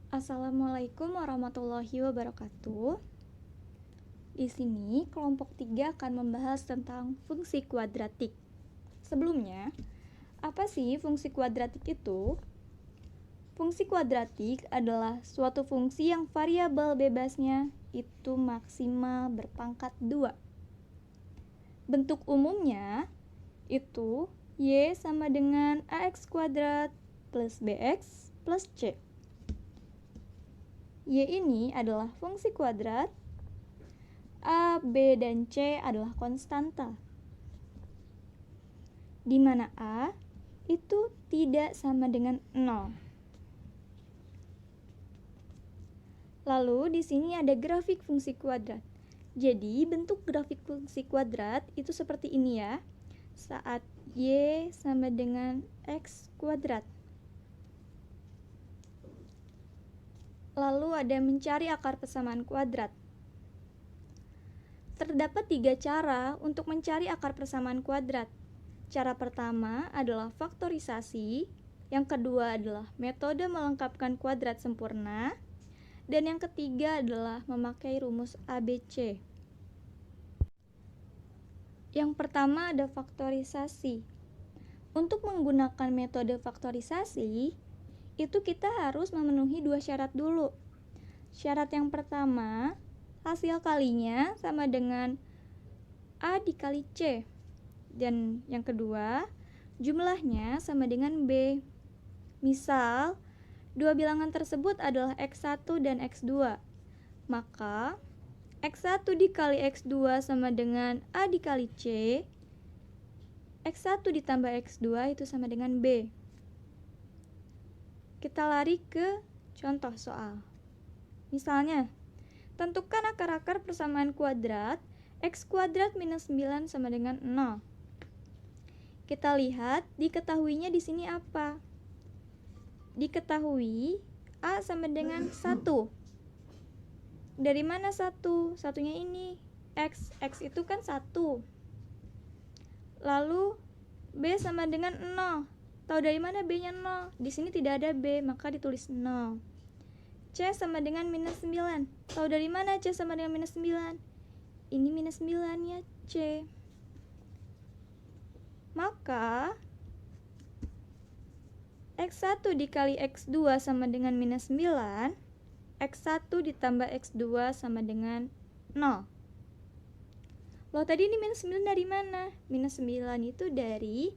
Assalamualaikum warahmatullahi wabarakatuh. Di sini kelompok 3 akan membahas tentang fungsi kuadratik. Sebelumnya, apa sih fungsi kuadratik itu? Fungsi kuadratik adalah suatu fungsi yang variabel bebasnya itu maksimal berpangkat 2. Bentuk umumnya itu Y sama dengan AX kuadrat plus BX plus C. Y ini adalah fungsi kuadrat, A, B, dan C adalah konstanta, di mana A itu tidak sama dengan 0. Lalu di sini ada grafik fungsi kuadrat. Jadi bentuk grafik fungsi kuadrat itu seperti ini ya, saat Y sama dengan X kuadrat. Lalu ada mencari akar persamaan kuadrat. Terdapat 3 cara untuk mencari akar persamaan kuadrat. Cara pertama adalah faktorisasi, yang kedua adalah metode melengkapkan kuadrat sempurna, dan yang ketiga adalah memakai rumus ABC. Yang pertama ada faktorisasi. Untuk menggunakan metode faktorisasi, itu kita harus memenuhi 2 syarat dulu. Syarat yang pertama, hasil kalinya sama dengan A dikali C. Dan yang kedua, jumlahnya sama dengan B. Misal, dua bilangan tersebut adalah X1 dan X2. Maka, X1 dikali X2 sama dengan A dikali C. X1 ditambah X2 itu sama dengan B. Kita lari ke contoh soal. Misalnya, tentukan akar-akar persamaan kuadrat X kuadrat minus 9 sama dengan 0. Kita lihat diketahuinya di sini apa? Diketahui A sama dengan 1. Dari mana 1? Satunya ini X. X itu kan 1. Lalu B sama dengan 0. Tahu dari mana B-nya 0? Di sini tidak ada B, maka ditulis 0. C sama dengan minus 9. Tahu dari mana C sama dengan minus 9? Ini minus 9-nya C. Maka X1 dikali X2 sama dengan minus 9. X1 ditambah X2 sama dengan 0. Loh, tadi ini minus 9 dari mana? Minus 9 itu dari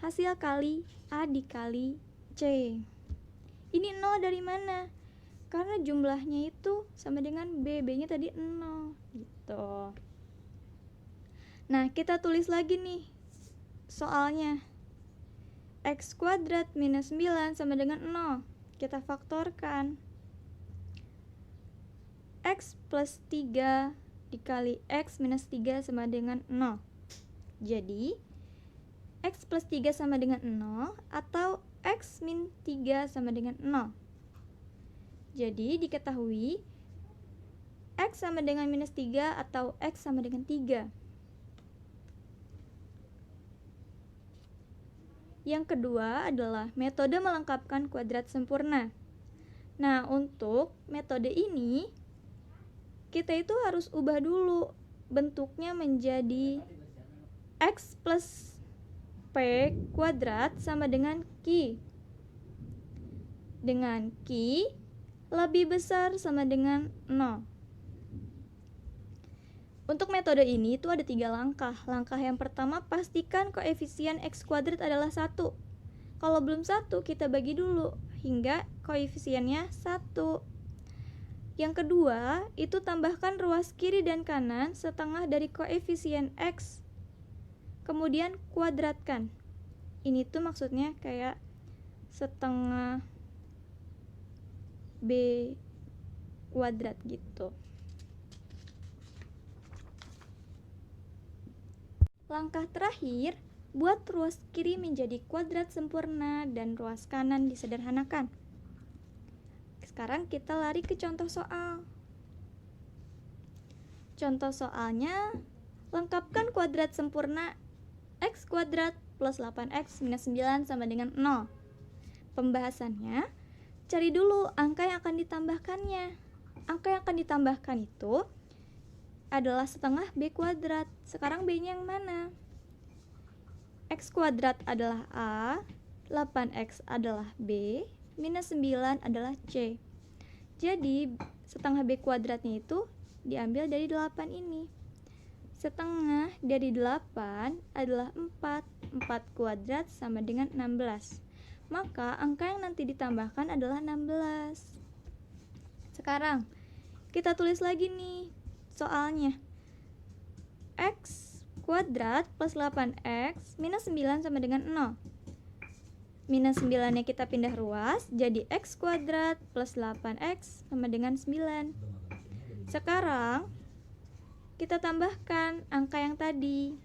hasil kali A dikali C. Ini 0 dari mana? Karena jumlahnya itu sama dengan B. B-nya tadi 0 gitu. Nah, kita tulis lagi nih soalnya. X kuadrat minus 9 sama dengan 0. Kita faktorkan. X plus 3 dikali X minus 3 sama dengan 0. Jadi, X plus 3 sama dengan 0 atau X min 3 sama dengan 0. Jadi, diketahui X sama dengan minus 3 atau X sama dengan 3. Yang kedua adalah metode melengkapkan kuadrat sempurna. Nah, untuk metode ini, kita itu harus ubah dulu bentuknya menjadi X plus P kuadrat sama dengan Q. Dengan Q lebih besar sama dengan 0. Untuk metode ini itu ada 3 langkah. Langkah yang pertama, pastikan koefisien X kuadrat adalah 1. Kalau belum 1, kita bagi dulu hingga koefisiennya 1. Yang kedua, itu tambahkan ruas kiri dan kanan setengah dari koefisien X. Kemudian kuadratkan. Ini tuh maksudnya kayak setengah B kuadrat gitu. Langkah terakhir, buat ruas kiri menjadi kuadrat sempurna dan ruas kanan disederhanakan. Sekarang kita lari ke contoh soal. Contoh soalnya, lengkapkan kuadrat sempurna X kuadrat plus 8X minus 9 sama dengan 0. Pembahasannya, cari dulu angka yang akan ditambahkannya. Angka yang akan ditambahkan itu adalah setengah B kuadrat. Sekarang B-nya yang mana? X kuadrat adalah A, 8X adalah B, minus 9 adalah C. Jadi, setengah B kuadratnya itu diambil dari 8 ini. Setengah dari 8 adalah 4. 4 kuadrat sama dengan 16. Maka angka yang nanti ditambahkan adalah 16. Sekarang kita tulis lagi nih soalnya. X kuadrat plus 8X minus 9 sama dengan 0. Minus 9-nya kita pindah ruas, jadi X kuadrat plus 8X sama dengan 9. Sekarang kita tambahkan angka yang tadi.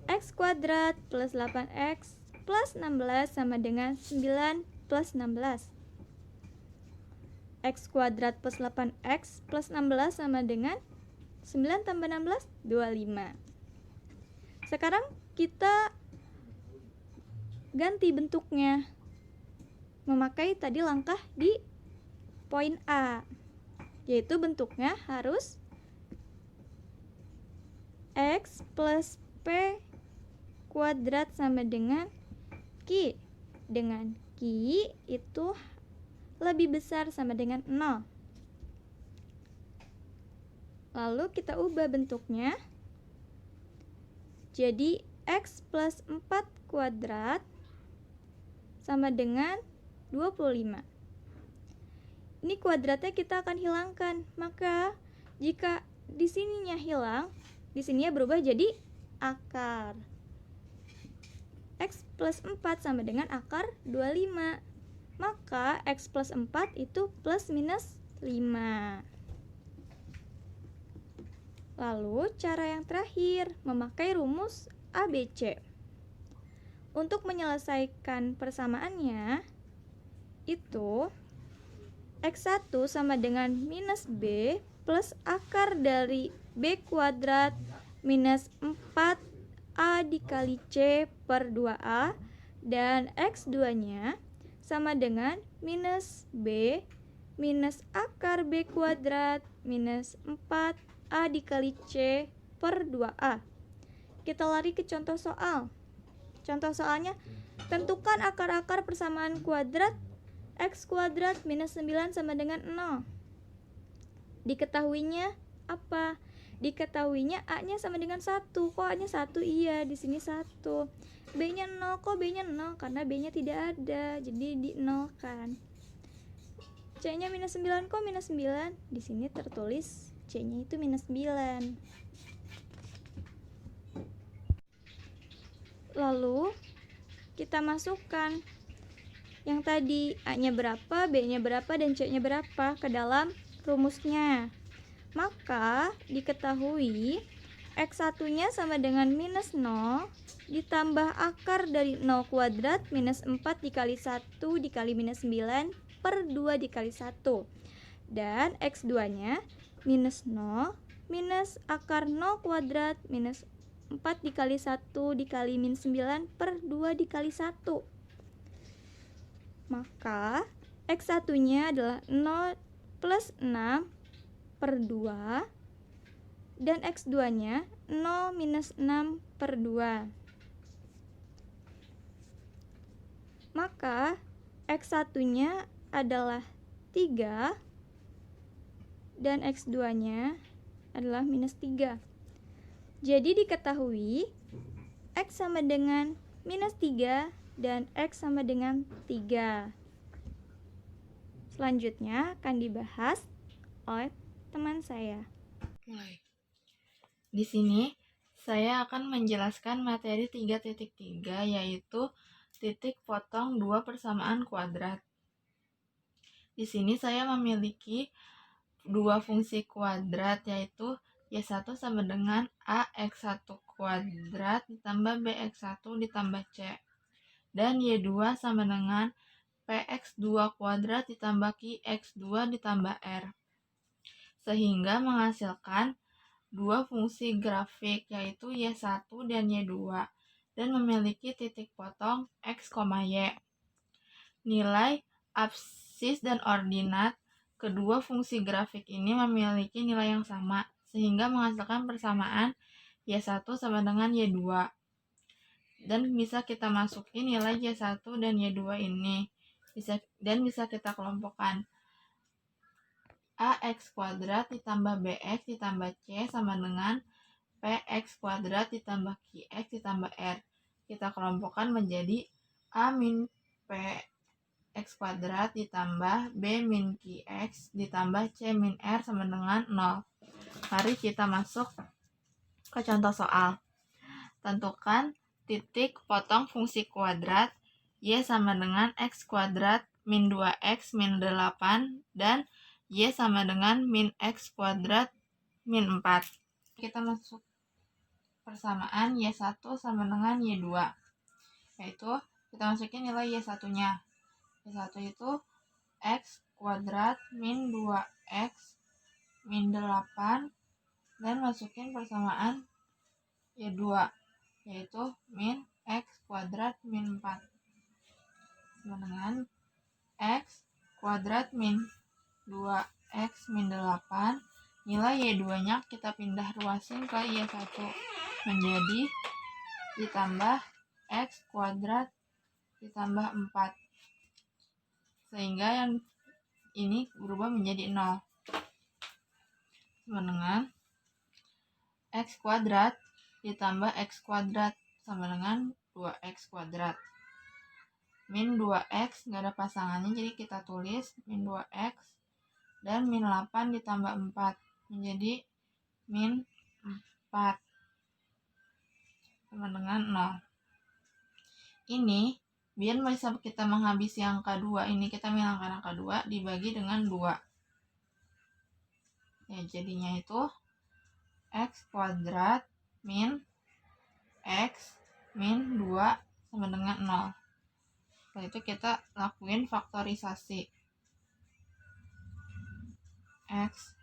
X kuadrat plus 8X plus 16 sama dengan 9 plus 16. X kuadrat plus 8X plus 16 sama dengan 9 tambah 16, 25. Sekarang kita ganti bentuknya, memakai tadi langkah di poin A, yaitu bentuknya harus X plus P kuadrat sama dengan Q, dengan Q itu lebih besar sama dengan 0. Lalu kita ubah bentuknya jadi X plus 4 kuadrat sama dengan 25. Ini kuadratnya kita akan hilangkan. Maka jika di sininya hilang, di sininya berubah jadi akar. X plus 4 sama dengan akar 25. Maka X plus 4 itu plus minus 5. Lalu cara yang terakhir, memakai rumus ABC. Untuk menyelesaikan persamaannya, itu X1 sama dengan minus B plus akar dari B kuadrat minus 4A dikali C per 2A, dan X2-nya sama dengan minus B minus akar B kuadrat minus 4A dikali C per 2A. Kita lari ke contoh soal. Contoh soalnya, tentukan akar-akar persamaan kuadrat X kuadrat minus 9 sama dengan 0. Diketahuinya apa? Diketahuinya A-nya sama dengan 1. Kok A-nya 1? Iya, di sini 1. B-nya 0. Kok B-nya 0? Karena B-nya tidak ada, jadi di 0 kan. C-nya minus 9. Kok minus 9? Di sini tertulis C-nya itu minus 9. Lalu kita masukkan yang tadi A-nya berapa, B-nya berapa, dan C-nya berapa ke dalam rumusnya. Maka diketahui X1-nya sama dengan minus 0 ditambah akar dari 0 kuadrat minus 4 dikali 1 dikali minus 9 per 2 dikali 1. Dan X2-nya minus 0 minus akar 0 kuadrat minus 4 dikali 1 dikali minus 9 per 2 dikali 1. Maka X1-nya adalah 0 plus 6 per 2, dan X2-nya 0 minus 6 per 2. Maka X1-nya adalah 3 dan X2-nya adalah minus 3. Jadi diketahui X sama dengan minus 3 dan X sama dengan 3. Selanjutnya akan dibahas oleh teman saya. Mulai. Di sini saya akan menjelaskan materi 3.3, yaitu titik potong 2 persamaan kuadrat. Di sini saya memiliki 2 fungsi kuadrat, yaitu Y1 sama dengan AX1 kuadrat ditambah BX1 ditambah C. Dan Y2 sama dengan PX2 kuadrat ditambah QX2 ditambah R. Sehingga menghasilkan 2 fungsi grafik, yaitu Y1 dan Y2. dan memiliki titik potong X, Y. Nilai absis dan ordinat kedua fungsi grafik ini memiliki nilai yang sama, sehingga menghasilkan persamaan Y1 sama dengan Y2. Dan bisa kita masukin nilai Y1 dan Y2 ini. Bisa kita kelompokkan. AX kuadrat ditambah BX ditambah C sama dengan PX kuadrat ditambah QX ditambah R. Kita kelompokkan menjadi A min PX kuadrat ditambah B min QX ditambah C min R sama dengan 0. Mari kita masuk ke contoh soal. Tentukan titik potong fungsi kuadrat Y sama dengan X kuadrat min 2X min 8 dan Y sama dengan min X kuadrat min 4. Kita masuk persamaan Y1 sama dengan Y2. Yaitu kita masukin nilai Y1-nya. Y1 itu X kuadrat min 2X min 8 dan masukin persamaan Y2 yaitu min X kuadrat min 4 sama dengan X kuadrat min 2X min 8. Nilai Y2-nya kita pindah ruasin ke Y1 menjadi ditambah X kuadrat ditambah 4. Sehingga yang ini berubah menjadi 0. Sama dengan X kuadrat ditambah X kuadrat sama dengan 2X kuadrat. Min 2X nggak ada pasangannya, jadi kita tulis min 2X dan min 8 ditambah 4 menjadi min 4 sama dengan 0. Ini biar bisa kita menghabisi angka 2, ini kita menghilangkan angka 2 dibagi dengan 2. Ya, jadinya itu X kuadrat min X min 2 sama dengan 0. Setelah itu kita lakuin faktorisasi. X.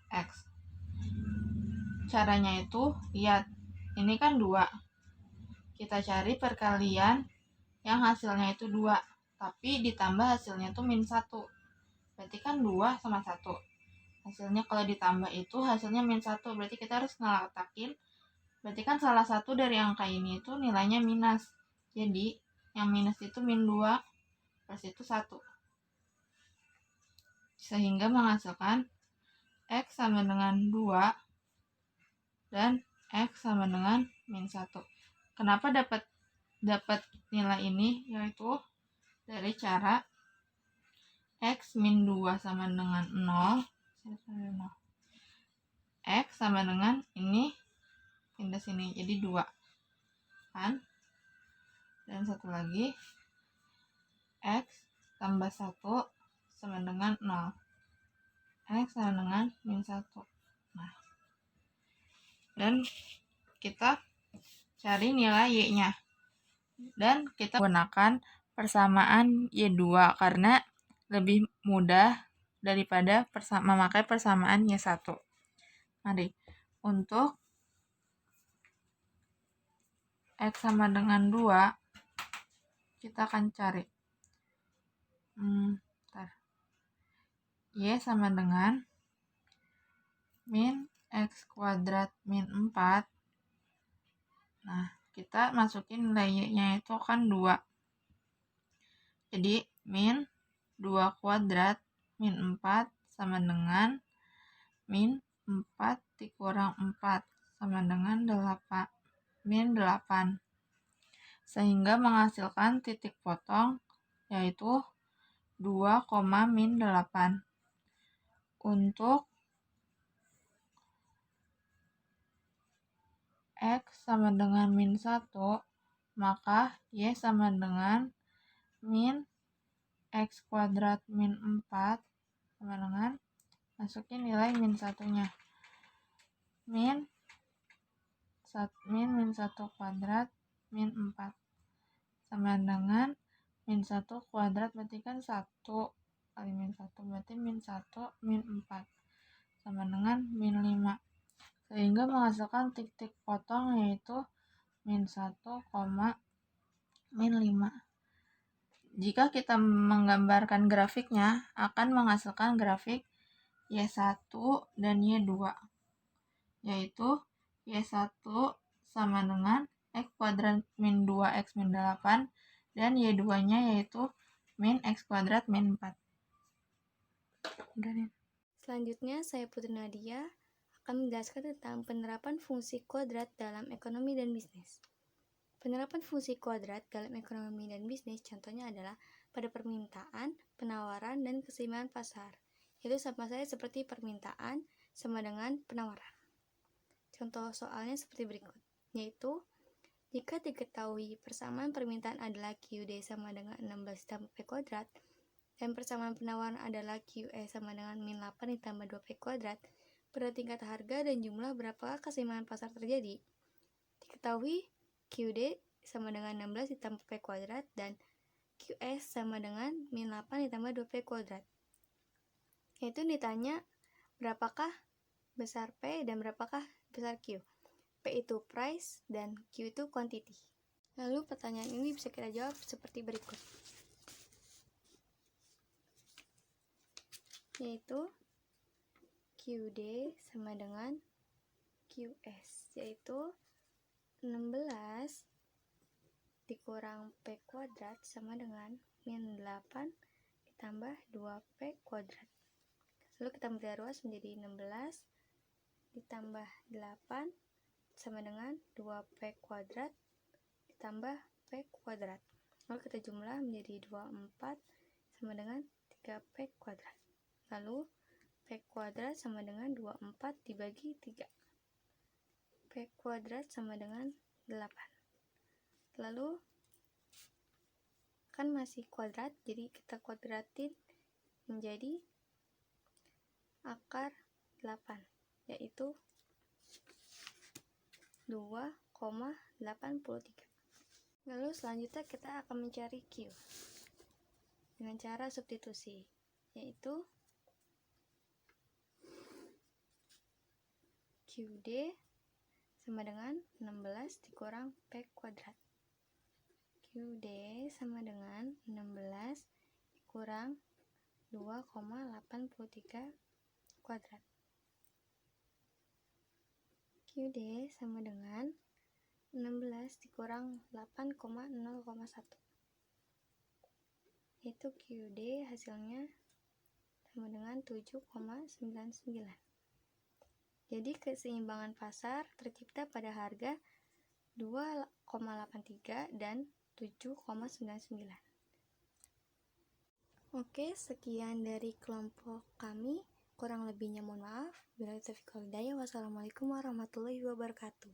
Caranya itu, lihat, ini kan 2. Kita cari perkalian yang hasilnya itu 2, tapi ditambah hasilnya itu min 1. Berarti kan 2 sama 1. Hasilnya kalau ditambah itu hasilnya min 1, berarti kita harus ngeletakin. Berarti kan salah satu dari angka ini itu nilainya minus. Jadi, yang minus itu min 2, plus itu 1. Sehingga menghasilkan X sama dengan 2 dan X sama dengan min 1. Kenapa dapat nilai ini? Yaitu dari cara X min 2 sama dengan 0. X sama dengan ini pindah sini jadi 2 kan, dan satu lagi X tambah 1 sama dengan 0. X sama dengan min 1. Nah, dan kita cari nilai Y-nya. Dan kita gunakan persamaan Y2 karena lebih mudah daripada memakai persamaan Y1. Mari, untuk X sama dengan 2, kita akan cari. Y sama dengan min X kuadrat min 4. Nah, kita masukin nilai Y-nya itu kan 2. Jadi, min 2 kuadrat min 4 sama dengan min 4 dikurang 4 sama dengan 8. Min 8. Sehingga menghasilkan titik potong yaitu 2, min 8. Untuk X sama dengan min 1, maka Y sama dengan min X kuadrat min 4 sama dengan, masukin nilai min 1-nya. Min 1 kuadrat min 4 sama dengan min 1 kuadrat, berarti kan 1 kali min 1 berarti min 1 min 4 sama dengan min 5. Sehingga menghasilkan titik potong yaitu min 1, min 5. Jika kita menggambarkan grafiknya, akan menghasilkan grafik Y1 dan Y2, yaitu Y1 sama dengan X kuadrat min 2X min 8, dan Y2-nya yaitu min X kuadrat min 4. Selanjutnya, saya Putri Nadia akan menjelaskan tentang penerapan fungsi kuadrat dalam ekonomi dan bisnis. Penerapan fungsi kuadrat dalam ekonomi dan bisnis contohnya adalah pada permintaan, penawaran, dan keseimbangan pasar. Itu sama saja seperti permintaan sama dengan penawaran. Contoh soalnya seperti berikut, yaitu jika diketahui persamaan permintaan adalah QD sama dengan 16 ditambah P kuadrat, dan persamaan penawaran adalah QE sama dengan min 8 ditambah 2P kuadrat, pada tingkat harga dan jumlah berapakah keseimbangan pasar terjadi? Diketahui QD sama dengan 16 ditambah P kuadrat dan QS sama dengan min 8 ditambah 2P kuadrat. Yaitu ditanya berapakah besar P dan berapakah besar Q. P itu price dan Q itu quantity. Lalu pertanyaan ini bisa kita jawab seperti berikut. Yaitu QD sama dengan QS, yaitu 16 dikurang P kuadrat sama dengan min 8 ditambah 2P kuadrat. Lalu kita beri ruas menjadi 16 ditambah 8 sama dengan 2P kuadrat ditambah P kuadrat. Lalu kita jumlah menjadi 24 sama dengan 3P kuadrat. Lalu P kuadrat sama dengan 24 dibagi 3. P kuadrat sama dengan 8. Lalu kan masih kuadrat, jadi kita kuadratin menjadi akar 8, yaitu 2,83. Lalu selanjutnya kita akan mencari Q dengan cara substitusi, yaitu QD sama dengan 16 dikurang P kuadrat. QD sama dengan 16 dikurang 2,83 kuadrat. QD sama dengan 16 dikurang 8,0,1. Yaitu QD hasilnya sama dengan 7,99. Jadi keseimbangan pasar tercipta pada harga 2,83 dan 7,99. Oke, sekian dari kelompok kami. Kurang lebihnya mohon maaf. Wassalamualaikum warahmatullahi wabarakatuh.